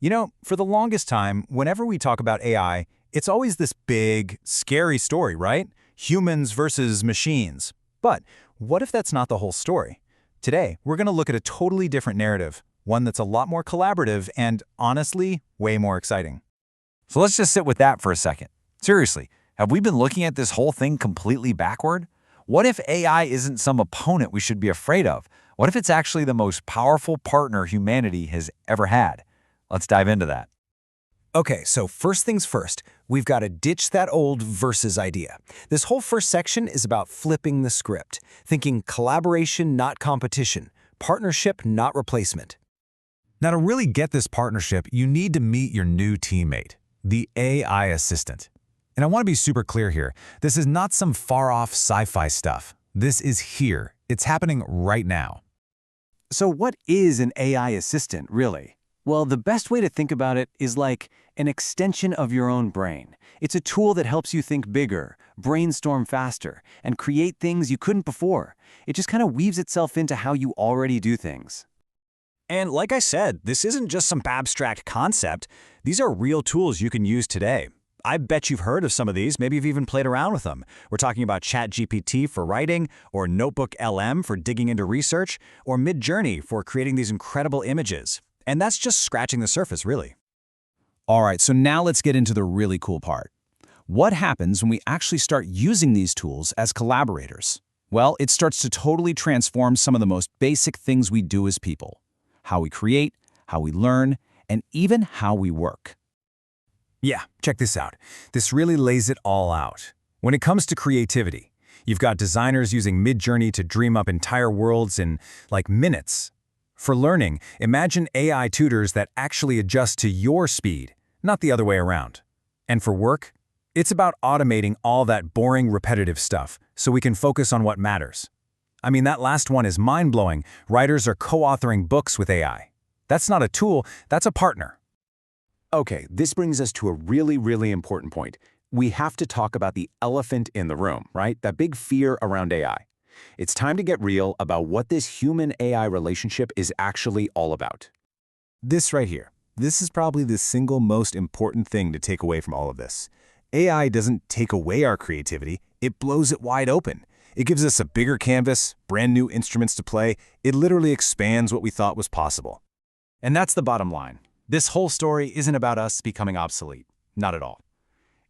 You know, for the longest time, whenever we talk about AI, it's always this big, scary story, right? Humans versus machines. But what if that's not the whole story? Today, we're going to look at a totally different narrative, one that's a lot more collaborative and, honestly, way more exciting. So let's just sit with that for a second. Seriously, have we been looking at this whole thing completely backward? What if AI isn't some opponent we should be afraid of? What if it's actually the most powerful partner humanity has ever had? Let's dive into that. Okay, so first things first, we've got to ditch that old versus idea. This whole first section is about flipping the script, thinking collaboration, not competition, partnership, not replacement. Now, to really get this partnership, you need to meet your new teammate, the AI assistant. And I want to be super clear here. This is not some far-off sci-fi stuff. This is here. It's happening right now. So what is an AI assistant, really? Well, the best way to think about it is like an extension of your own brain. It's a tool that helps you think bigger, brainstorm faster, and create things you couldn't before. It just kind of weaves itself into how you already do things. And like I said, this isn't just some abstract concept. These are real tools you can use today. I bet you've heard of some of these, maybe you've even played around with them. We're talking about ChatGPT for writing, or NotebookLM for digging into research, or Midjourney for creating these incredible images. And that's just scratching the surface, really. All right, so now let's get into the really cool part. What happens when we actually start using these tools as collaborators? Well, it starts to totally transform some of the most basic things we do as people. How we create, how we learn, and even how we work. Yeah, check this out. This really lays it all out. When it comes to creativity, you've got designers using Midjourney to dream up entire worlds in, like, minutes. For learning, imagine AI tutors that actually adjust to your speed, not the other way around. And for work, it's about automating all that boring, repetitive stuff so we can focus on what matters. I mean, that last one is mind-blowing. Writers are co-authoring books with AI. That's not a tool, that's a partner. Okay, this brings us to a really important point. We have to talk about the elephant in the room, right? That big fear around AI. It's time to get real about what this human-AI relationship is actually all about. This right here, this is probably the single most important thing to take away from all of this. AI doesn't take away our creativity, it blows it wide open. It gives us a bigger canvas, brand new instruments to play. It literally expands what we thought was possible. And that's the bottom line. This whole story isn't about us becoming obsolete. Not at all.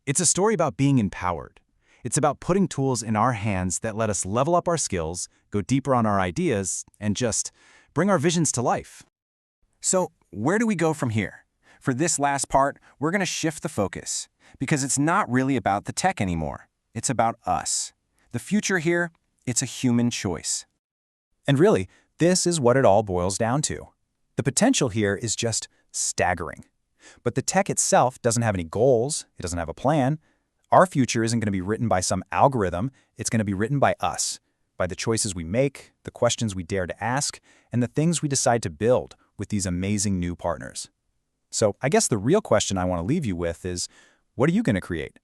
It's a story about being empowered. It's about putting tools in our hands that let us level up our skills, go deeper on our ideas, and just bring our visions to life. So, where do we go from here? For this last part, we're going to shift the focus, because it's not really about the tech anymore. It's about us. The future here, it's a human choice. And really, this is what it all boils down to. The potential here is just staggering. But the tech itself doesn't have any goals, it doesn't have a plan. Our future isn't going to be written by some algorithm, it's going to be written by us, by the choices we make, the questions we dare to ask, and the things we decide to build with these amazing new partners. So I guess the real question I want to leave you with is, what are you going to create?